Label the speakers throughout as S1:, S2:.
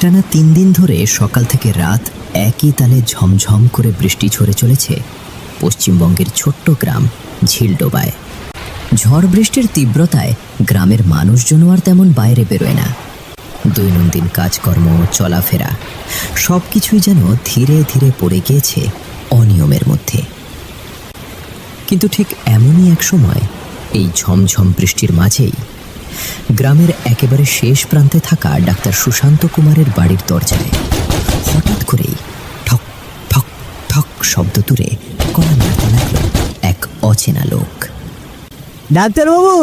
S1: একটানা 3 দিন ধরে সকাল থেকে রাত একই তালে ঝমঝম করে বৃষ্টি ঝরে চলেছে পশ্চিমবঙ্গের ছোট্ট গ্রাম ঝিলডোবায়। ঝড় বৃষ্টির তীব্রতায় গ্রামের মানুষজনও আর তেমন বাইরে বেরোয় না। দৈনন্দিন কাজকর্ম, চলাফেরা সব কিছুই যেন ধীরে ধীরে পড়ে গিয়েছে অনিয়মের মধ্যে। কিন্তু ঠিক এমনই এক সময় এই ঝমঝম বৃষ্টির মাঝেই গ্রামের একেবারে শেষ প্রান্তে থাকা ডাক্তার সুশান্ত কুমারের বাড়ির দরজায় হঠাৎ করেই ঠক ঠক ঠক শব্দ তুলে কড়া নাড়তে লাগলো এক অচেনা লোক।
S2: ডাক্তারবাবু,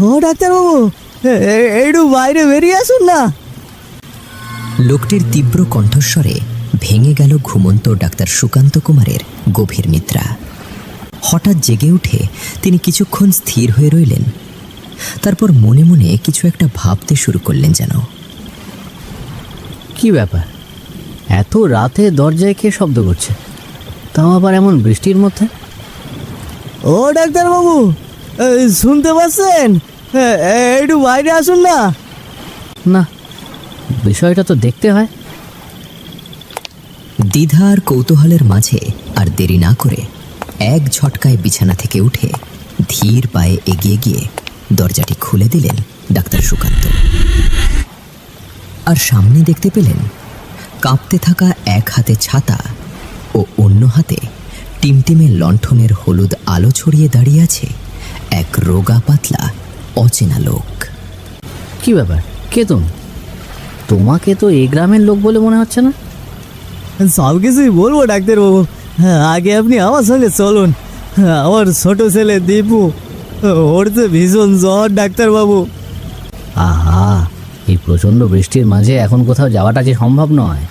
S2: ও ডাক্তারবাবু, একটু বাইরে বেরিয়ে আসুন না।
S1: লোকটির তীব্র কণ্ঠস্বরে ভেঙে গেল ঘুমন্ত ডাক্তার সুকান্ত কুমারের গভীর নিদ্রা। হঠাৎ জেগে উঠে তিনি কিছুক্ষণ স্থির হয়ে রইলেন। তারপর মনে মনে কিছু একটা ভাবতে শুরু করলেন যেন।
S2: কি ব্যাপার, এত রাতে দরজায় কে শব্দ করছে, তাও আবার এমন বৃষ্টির মধ্যে? ও ডাক্তারবাবু, শুনতে পাচ্ছেন? একটু বাইরে আসুন না। না, বিষয়টা তো দেখতে হয়।
S1: দ্বিধা আর কৌতূহলের মাঝে আর দেরি না করে এক ঝটকায় বিছানা থেকে উঠে ধীর পায়ে এগিয়ে গিয়ে দরজাটি খুলে দিলেন ডাক্তার সুকান্ত। আর সামনে দেখতে পেলেন কাঁপতে থাকা এক হাতে ছাতা ও অন্য হাতে টিমটিমে লণ্ঠনের হলুদ আলো ছড়িয়ে দাঁড়িয়ে আছে এক রোগা পাতলা অচেনা লোক।
S2: কি ব্যাপার, কে তুমি? তোমাকে তো এই গ্রামের লোক বলে মনে হচ্ছে না। সব কিছুই বলবো ডাক্তারবাবু, আগে আপনি আমার সঙ্গে চলুন। আমার ছোট ছেলে দীপু, ওর তো ভীষণ জ্বর ডাক্তারবাবু। আহা, এই প্রচণ্ড বৃষ্টির মাঝে এখন কোথাও যাওয়াটা যে সম্ভব নয়।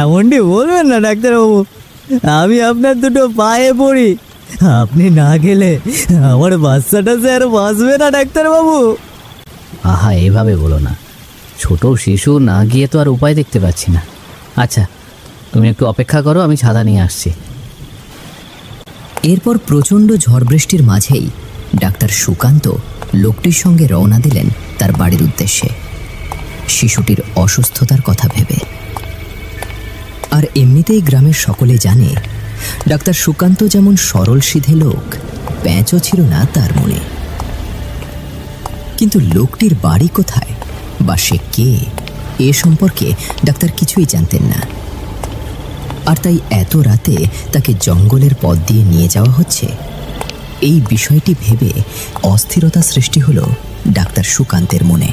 S2: এমনটি বলবেন না ডাক্তারবাবু, আমি আপনার দুটো পায়ে পড়ি। আপনি না গেলে আমার বাচ্চাটা যে আর বাঁচবে না ডাক্তারবাবু। আহা, এভাবে বলো না, ছোট শিশু না গিয়ে তো আর উপায় দেখতে পাচ্ছি না। আচ্ছা, তুমি একটু অপেক্ষা করো, আমি ছাতা নিয়ে আসছি।
S1: এরপর প্রচণ্ড ঝড় বৃষ্টির মাঝেই ডাক্তার সুকান্ত লোকটির সঙ্গে রওনা দিলেন তার বাড়ির উদ্দেশ্যে, শিশুটির অসুস্থতার কথা ভেবে। আর এমনিতেই গ্রামের সকলে জানে ডাক্তার সুকান্ত যেমন সরল সিধে লোক, প্যাঁচও ছিল না তার মনে। কিন্তু লোকটির বাড়ি কোথায় বা সে কে, এ সম্পর্কে ডাক্তার কিছুই জানতেন না। আর তাই এত রাতে তাকে জঙ্গলের পথ দিয়ে নিয়ে যাওয়া হচ্ছে, এই বিষয়টি ভেবে অস্থিরতা সৃষ্টি হলো ডাক্তার সুকান্তের মনে।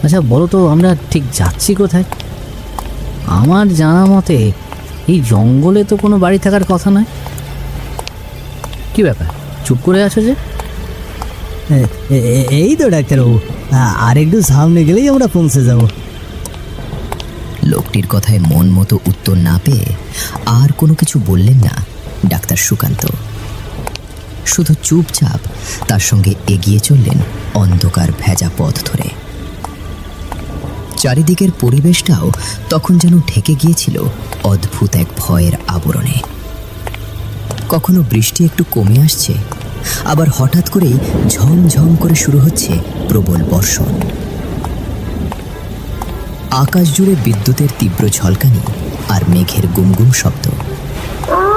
S2: আচ্ছা বলো তো, আমরা ঠিক যাচ্ছি কোথায়? আমার জানা মতে এই জঙ্গলে তো কোনো বাড়ি থাকার কথা নয়। কি ব্যাপার, চুপ করে আছো যে? এই তো ডাক্তারবাবু, আর একটু সামনে গেলেই আমরা পৌঁছে যাব।
S1: লোকটির কথায় মন মতো উত্তর না পেয়ে আর কোনো কিছু বললেন না ডাক্তার সুকান্ত। শুধু চুপচাপ তার সঙ্গে এগিয়ে চললেন অন্ধকার ভেজা পথ ধরে। চারিদিকের পরিবেশটাও তখন যেন ঢেকে গিয়েছিল অদ্ভুত এক ভয়ের আবরণে। কখনো বৃষ্টি একটু কমে আসছে, আবার হঠাৎ করেই ঝমঝম করে শুরু হচ্ছে প্রবল বর্ষণ। আকাশ জুড়ে বিদ্যুতের তীব্র ঝলকানি আর মেঘের গুমগুম শব্দ,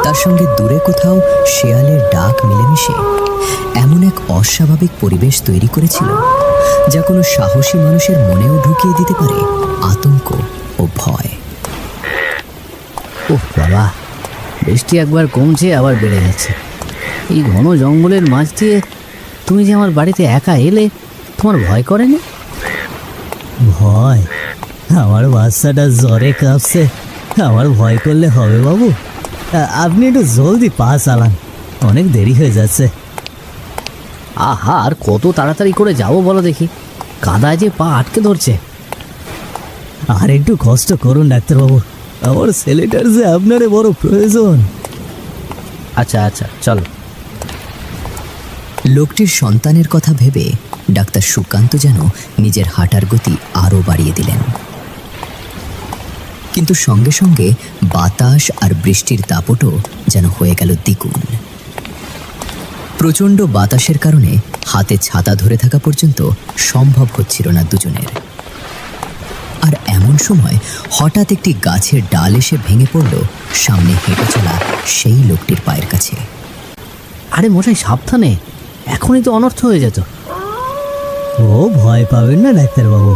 S1: তার সঙ্গে দূরে কোথাও শেয়ালের ডাক মিলেমিশে এমন এক অস্বাভাবিক পরিবেশ তৈরি করেছিল যা কোনো সাহসী মানুষের মনেও ঢুকিয়ে দিতে পারে আতঙ্ক ও ভয়।
S2: ওহ বাবা, বৃষ্টি একবার কমছে আবার বেড়ে যাচ্ছে। এই ঘন জঙ্গলের মাঝ দিয়ে তুমি যে আমার বাড়িতে একা এলে, তোমার ভয় করেনি? ভয়? আমার বাচ্চাটা জ্বরে কাঁপছে, আমার ভয় করলে হবে বাবু? আপনি একটু জলদি পা চালান, অনেক দেরি হয়ে যাচ্ছে। আহা, আর কত তাড়াতাড়ি করে যাবো বলো দেখি, কাদায় যে পা আটকে ধরছে। আর একটু কষ্ট করুন ডাক্তারবাবু, আমার ছেলেটার যে আপনারে বড় প্রয়োজন। আচ্ছা আচ্ছা, চলো।
S1: লোকটির সন্তানের কথা ভেবে ডাক্তার সুকান্ত যেন নিজের হাঁটার গতি আরও বাড়িয়ে দিলেন। কিন্তু সঙ্গে সঙ্গে বাতাস আর বৃষ্টির দাপটও যেন হয়ে গেল দ্বিগুণ। প্রচণ্ড বাতাসের কারণে হাতে ছাতা ধরে থাকা পর্যন্ত সম্ভব হচ্ছিল না দুজনের। এমন সময় হঠাৎ একটি গাছের ডাল এসে ভেঙে পড়ল সামনে হেঁটে চলা সেই লোকটির পায়ের কাছে।
S2: আরে মশাই সাবধানে, এখনই তো অনর্থ হয়ে যেত। ও ভয় পাবেন না ডাক্তারবাবু,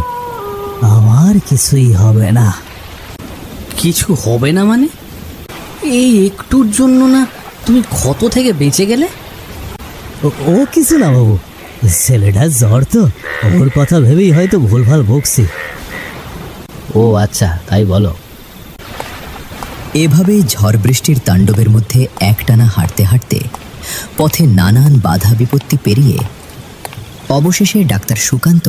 S2: আমার কিছুই হবে না। কিছু হবে না মানে? এই একটুর জন্য না তুমি ক্ষত থেকে বেঁচে গেলে? ও কিছু না বাবু, ছেলেটার জ্বর তো, ওর কথা ভেবেই হয়তো ভুলভাল বকছি। ও আচ্ছা, তাই বলো।
S1: এভাবেই ঝড় বৃষ্টির তাণ্ডবের মধ্যে একটানা হাঁটতে হাঁটতে পথে নানান বাধা বিপত্তি পেরিয়ে অবশেষে ডাক্তার সুকান্ত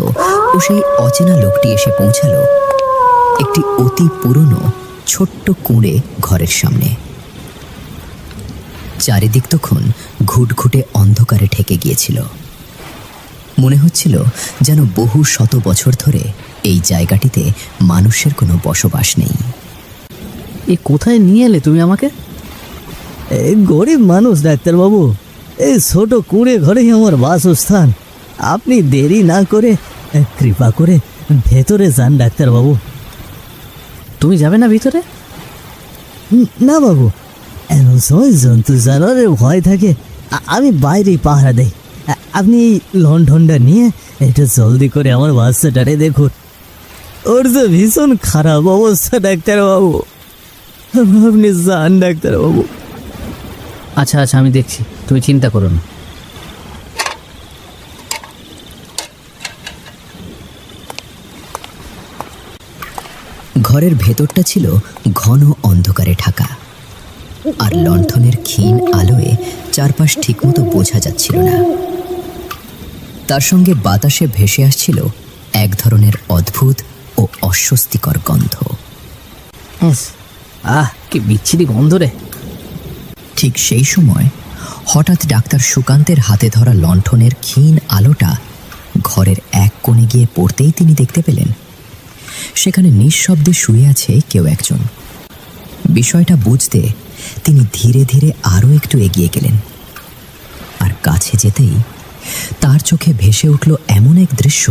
S1: ও সেই অচেনা লোকটি এসে পৌঁছালো একটি অতি পুরনো ছোট্ট কুঁড়ে ঘরের সামনে। চারিদিক তখন ঘুটঘুটে অন্ধকারে ঢেকে গিয়েছিল। মনে হচ্ছিল যেন বহু শত বছর ধরে এই জায়গাটিতে মানুষের কোনো বসবাস নেই।
S2: এ কোথায় নিয়ে এলে তুমি আমাকে? গরিব মানুষ ডাক্তারবাবু, এই ছোট কুঁড়ে ঘরেই আমার বাসস্থান। আপনি দেরি না করে কৃপা করে ভেতরে যান ডাক্তারবাবু। তুমি যাবে না ভিতরে? না বাবু, এমন সময় জন্তু জানোয়ারের ভয় থাকে, আমি বাইরেই পাহারা দেই। আপনি লণ্ঠনটা নিয়ে একটু জলদি করে আমার বাচ্চাটারে দেখুন, ওর যে ভীষণ খারাপ অবস্থা ডাক্তারবাবু। আপনি যান ডাক্তারবাবু। আচ্ছা আচ্ছা, আমি দেখছি, তুমি চিন্তা করো না।
S1: ঘরের ভেতরটা ছিল ঘন অন্ধকারে ঢাকা, আর লণ্ঠনের ক্ষীণ আলোয় চারপাশ ঠিকমতো বোঝা যাচ্ছিল না। তার সঙ্গে বাতাসে ভেসে আসছিল এক ধরনের অদ্ভুত ও অস্বস্তিকর গন্ধ।
S2: কি বিচ্ছিরি গন্ধ রে।
S1: ঠিক সেই সময় হঠাৎ ডাক্তার সুকান্তের হাতে ধরা লণ্ঠনের ক্ষীণ আলোটা ঘরের এক কোণে গিয়ে পড়তেই তিনি দেখতে পেলেন সেখানে নিঃশব্দে শুয়ে আছে কেউ একজন। বিষয়টা বুঝতে তিনি ধীরে ধীরে আরও একটু এগিয়ে গেলেন, আর কাছে যেতেই তার চোখে ভেসে উঠল এমন এক দৃশ্য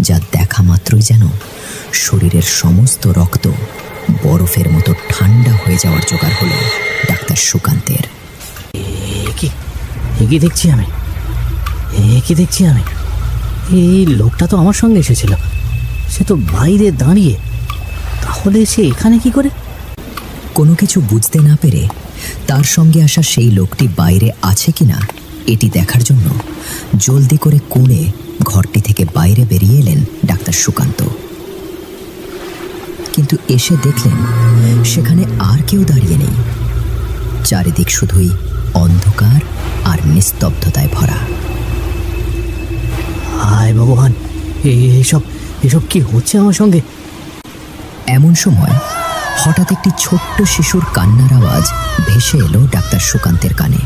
S1: যা দেখা মাত্রই যেন শরীরের সমস্ত রক্ত বরফের মতো ঠান্ডা হয়ে যাওয়ার জোগাড় হলো ডাক্তার সুকান্তের।
S2: কি দেখছি আমি? এই লোকটা তো আমার সঙ্গে এসেছিল, সে তো বাইরে দাঁড়িয়ে, তাহলে সে এখানে কি করে?
S1: কোনো কিছু বুঝতে না পেরে তার সঙ্গে আসা সেই লোকটি বাইরে আছে কিনা এটি দেখার জন্য জলদি করে কোণে ঘরটি থেকে বাইরে বেরিয়ে এলেন ডাক্তার সুকান্ত। কিন্তু এসে দেখলেন সেখানে আর কেউ দাঁড়িয়ে নেই। চারিদিক শুধুই অন্ধকার আর নিস্তব্ধতায় ভরা।
S2: হায় ভগবান, এসব কি হচ্ছে আমার সঙ্গে?
S1: এমন সময় হঠাৎ একটি ছোট্ট শিশুর কান্নার আওয়াজ ভেসে এলো ডাক্তার সুকান্তের কানে,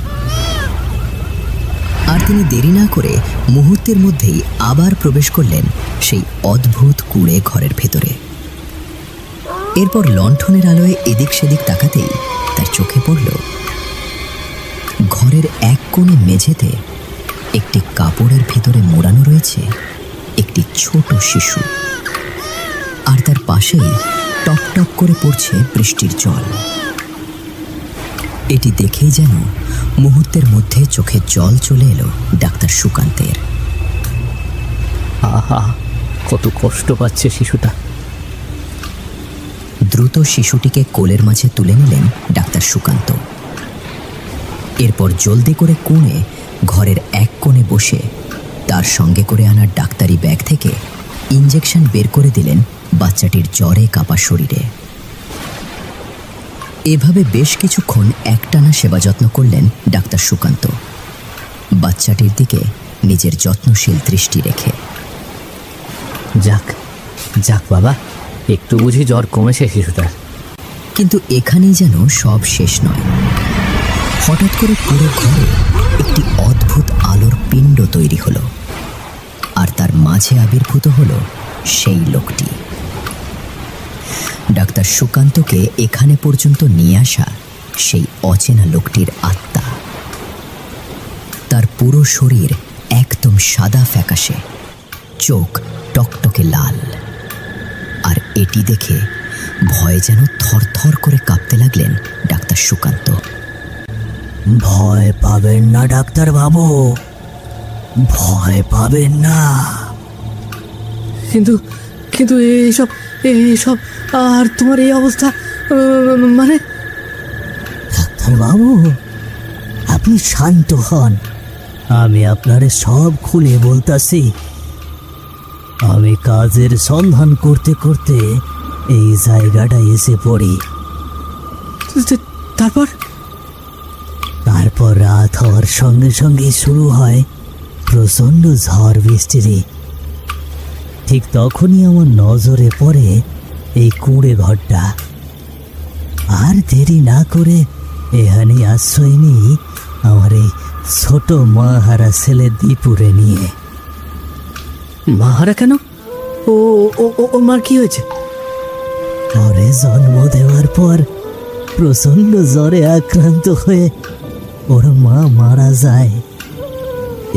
S1: আর তিনি দেরি না করে মুহূর্তের মধ্যেই আবার প্রবেশ করলেন সেই অদ্ভুত কুঁড়ে ঘরের ভেতরে। এরপর লণ্ঠনের আলোয় এদিক সেদিক তাকাতেই তার চোখে পড়ল ঘরের এক কোণে মেঝেতে একটি কাপড়ের ভিতরে মোড়ানো রয়েছে একটি ছোট শিশু, আর তার পাশেই টপটপ করে পড়ছে বৃষ্টির জল। এটি দেখেই যেন মুহূর্তের মধ্যে চোখে জল চলে এলো ডাক্তার সুকান্তের।
S2: আহা, কত কষ্ট পাচ্ছে শিশুটা।
S1: দ্রুত শিশুটিকে কোলের মাঝে তুলে নিলেন ডাক্তার সুকান্ত। এরপর জলদি করে কোণে ঘরের এক কোণে বসে তার সঙ্গে করে আনা ডাক্তারি ব্যাগ থেকে ইঞ্জেকশন বের করে দিলেন বাচ্চাটির জ্বরে কাঁপা শরীরে। এভাবে বেশ কিছুক্ষণ একটানা সেবা যত্ন করলেন ডাক্তার সুকান্ত, বাচ্চাটির দিকে নিজের যত্নশীল দৃষ্টি রেখে।
S2: যাক যাক বাবা, একটু বুঝি জ্বর কমেছে শিশুটার।
S1: কিন্তু এখানেই যেন সব শেষ নয়। হঠাৎ করে পুরো ঘরে একটি অদ্ভুত আলোর পিণ্ড তৈরি হলো, আর তার মাঝে আবির্ভূত হলো সেই লোকটি। ডাক্তার সুকান্তকে এখানে পর্যন্ত নিয়ে আসা সেই অচেনা লোকটির আত্মা। তার পুরো শরীর একদম সাদা ফ্যাকাশে, চোখ টকটকে লাল, আর এটি এটি দেখে ভয়ে যেন থরথর করে কাঁপতে লাগলেন ডাক্তার সুকান্ত।
S2: ভয় পাবেন না ডাক্তার বাবু, ভয় পাবেন না। কিন্তু কিন্তু এইসব এইসব আর তোমার এই অবস্থা, মানে? ডাক্তার বাবু, আপনি শান্ত হন, আমি আপনারে সব খুলে বলতাছি। আমি কাজের সন্ধান করতে করতে এই জায়গাটা এসে পড়ি। তারপর তারপর রাত হওয়ার সঙ্গে সঙ্গে শুরু হয় প্রচণ্ড ঝড় বৃষ্টির। ঠিক তখনই আমার নজরে পড়ে এই কুঁড়ে ঘরটা। আর দেরি না করে এখানে আশ্রয় নিই আমার এই ছোট মাহারা ছেলে দীপুরে নিয়ে। মাহারা কেন? ও ও ও মার কি হয়েছে? পরে জন্ম দেওয়ার পর প্রচণ্ড জ্বরে আক্রান্ত হয়ে ওর মা মারা যায়।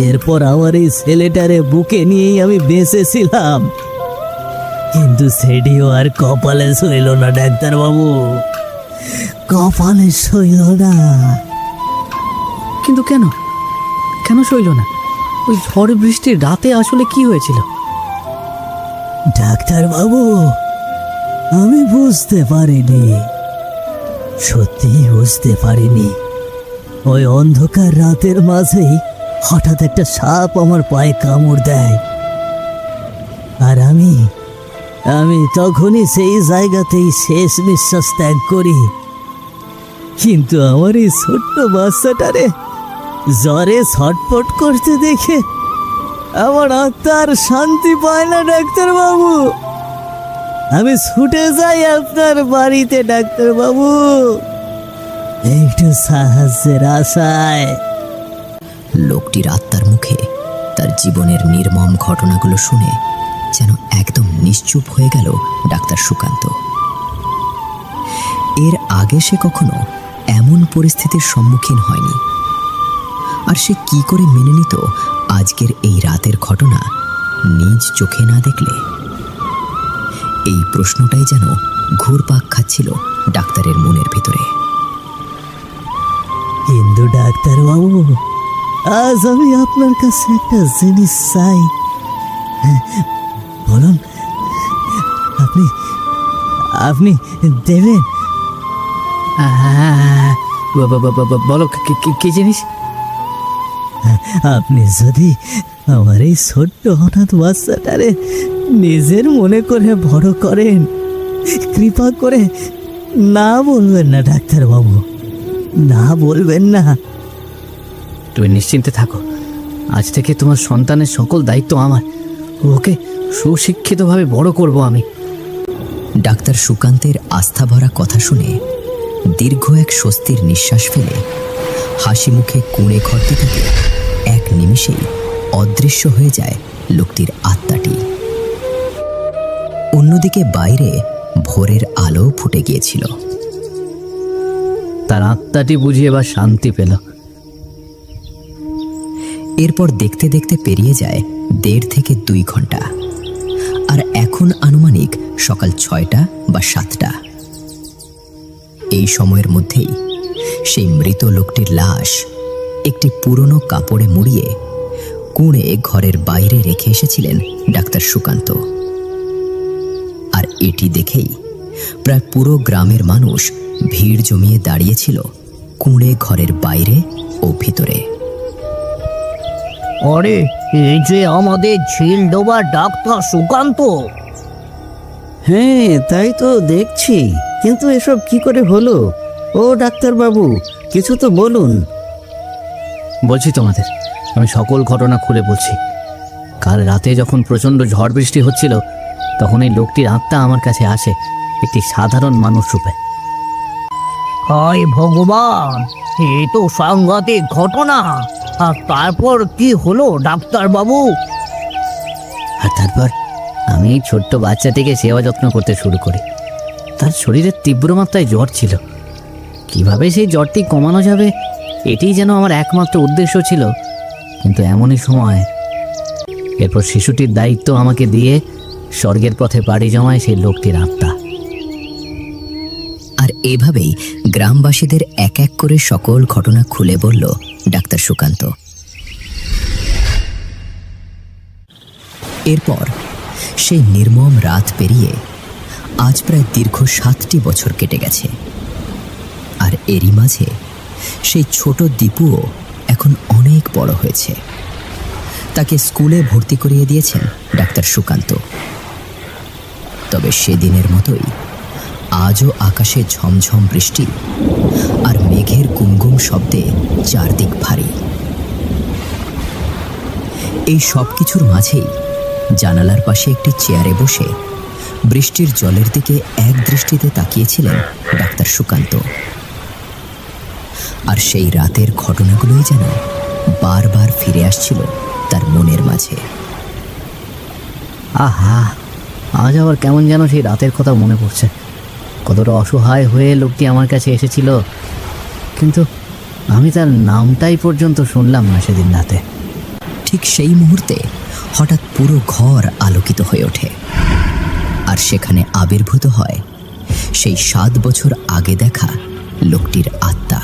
S2: এরপর আমার এই ছেলেটারে বুকে নিয়েই আমি বেঁচেছিলাম, কিন্তু সেটিও আর কপালে সইল না ডাক্তারবাবু, কপালে সইল না। কিন্তু কেন কেন সইল না? ওই ঝড় বৃষ্টির রাতে আসলে কি হয়েছিল? ডাক্তারবাবু, আমি বুঝতে পারিনি, সত্যি বুঝতে পারিনি। ওই অন্ধকার রাতের মাঝেই হঠাৎ একটা সাপ আমার পায়ে কামড় দেয়, আর আমি তখনই সেই জায়গাতেই শেষ নিঃশ্বাস ত্যাগ করি। কিন্তু আমার এই ছোট্ট বাচ্চাটারে জ্বরে ছটফট করতে দেখে আমার আত্মার শান্তি পায় না ডাক্তারবাবু। আমি ছুটে যাই আপনার বাড়িতে ডাক্তারবাবু, একটু সাহায্যের আশায়।
S1: লোকটির আত্মার মুখে তার জীবনের নির্মম ঘটনাগুলো শুনে যেন একদম নিশ্চুপ হয়ে গেল ডাক্তার সুকান্ত। এর আগে সে কখনো এমন পরিস্থিতির সম্মুখীন হয়নি, আর সে কি করে মেনে নিত আজকের এই রাতের ঘটনা নিজ চোখে না দেখলে? এই প্রশ্নটাই যেন ঘুরপাক খাচ্ছিল ডাক্তারের মনের ভিতরে।
S2: কিন্তু ডাক্তারবাবু, আজ আমি আপনার কাছে একটা জিনিস চাই। বলুন, আপনি আপনি দেবেন? বলো, কি জিনিস? আপনি যদি আমার এই ছোট্ট হঠাৎ বাচ্চাটারে নিজের মনে করে বড় করেন, কৃপা করে না বলবেন না ডাক্তারবাবু, না বলবেন না। তুমি নিশ্চিন্তে থাকো, আজ থেকে তোমার সন্তানের সকল দায়িত্ব আমার। ওকে সুশিক্ষিতভাবে বড় করব আমি।
S1: ডাক্তার সুকান্তের আস্থা ভরা কথা শুনে দীর্ঘ এক স্বস্তির নিঃশ্বাস ফেলে হাসি মুখে কুঁড়ে ঘরটি থেকে এক নিমিষেই অদৃশ্য হয়ে যায় লোকটির আত্মাটি। অন্যদিকে বাইরে ভোরের আলো ফুটে গিয়েছিল।
S2: তার আত্মাটি বুঝি এবার শান্তি পেল।
S1: এরপর দেখতে দেখতে পেরিয়ে যায় 1.5 থেকে 2 ঘন্টা, আর এখন আনুমানিক সকাল 6টা বা 7টা। এই সময়ের মধ্যেই সেই মৃত লোকটির লাশ একটি পুরনো কাপড়ে মুড়িয়ে কুঁড়ে ঘরের বাইরে রেখে এসেছিলেন ডাক্তার সুকান্ত। আর এটি দেখেই প্রায় পুরো গ্রামের মানুষ ভিড় জমিয়ে দাঁড়িয়েছিল কুঁড়ে ঘরের বাইরে ও ভিতরে।
S3: আরে, এই যে আমাদের ঝিলডোবা ডাক্তার সুকান্ত।
S2: হ্যাঁ, তাই তো দেখছি, কিন্তু এসব কি করে হলো? ও ডাক্তারবাবু, কিছু তো বলুন। বলছি তোমাদের, আমি সকল ঘটনা খুলে বলছি। কাল রাতে যখন প্রচণ্ড ঝড় বৃষ্টি হচ্ছিল, তখন এই লোকটির আত্মা আমার কাছে আসে একটি সাধারণ মানুষ রূপে।
S3: হায় ভগবান, এই তো সাংঘাতিক ঘটনা। আর তারপর কি হলো ডাক্তার বাবু?
S2: আর তারপর আমি এই ছোট্ট বাচ্চাটিকে সেবা যত্ন করতে শুরু করি। তার শরীরে তীব্র মাত্রায় জ্বর ছিল। কিভাবে সেই জ্বরটি কমানো যাবে, এটিই যেন আমার একমাত্র উদ্দেশ্য ছিল। কিন্তু এমনই সময় এরপর শিশুটির দায়িত্ব আমাকে দিয়ে স্বর্গের পথে পাড়ি জমায় সেই লোকটির আত্মা।
S1: আর এভাবেই গ্রামবাসীদের এক এক করে সকল ঘটনা খুলে বলল ডাক্তার সুকান্ত। এরপর সেই নির্মম রাত পেরিয়ে আজ প্রায় দীর্ঘ 7টি বছর কেটে গেছে। আর এরই মাঝে সেই ছোট দীপুও এখন অনেক বড় হয়েছে। তাকে স্কুলে ভর্তি করিয়ে দিয়েছেন ডাক্তার সুকান্ত। তবে সেদিনের মতোই আজও আকাশে ঝমঝম বৃষ্টি আর মেঘের গুমগুম শব্দে চারদিক ভারী। এই সব কিছুর মাঝেই জানালার পাশে একটি চেয়ারে বসে বৃষ্টির জলের দিকে এক দৃষ্টিতে তাকিয়েছিলেন ডাক্তার সুকান্ত। আর সেই রাতের ঘটনাগুলোই যেন বারবার ফিরে আসছিল তার মনের মাঝে।
S2: আহা, আজ আবার কেমন যেন সেই রাতের কথা মনে পড়ছে। কতটা অসহায় হয়ে লোকটি আমার কাছে এসেছিল, কিন্তু আমি তার নামটাই পর্যন্ত শুনলাম না সেদিন রাতে।
S1: ঠিক সেই মুহূর্তে হঠাৎ পুরো ঘর আলোকিত হয়ে ওঠে, আর সেখানে আবির্ভূত হয় সেই 7 বছর আগে দেখা লোকটির আত্মা।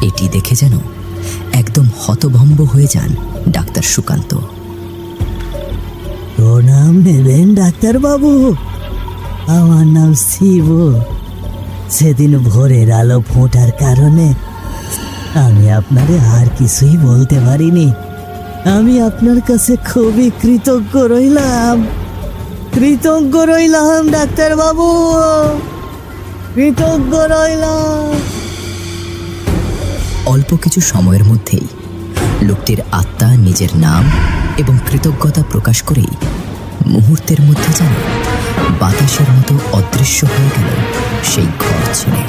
S1: এটি দেখে যেন একদম হতভম্ব হয়ে যান ডাক্তার সুকান্ত।
S2: প্রণাম নেবেন ডাক্তারবাবু, আমার নাম শিব। সেদিন ভোরের আলো ফোটার কারণে আমি আপনারে আর কিছুই বলতে পারিনি। আমি আপনার কাছে খুবই কৃতজ্ঞ রইলাম ডাক্তারবাবু, কৃতজ্ঞ রইলাম।
S1: অল্প কিছু সময়ের মধ্যেই লোকটির আত্মা নিজের নাম এবং কৃতজ্ঞতা প্রকাশ করেই মুহূর্তের মধ্যে যেন বাতাসের মতো অদৃশ্য হয়ে গেল সেই ঘর ছেড়ে।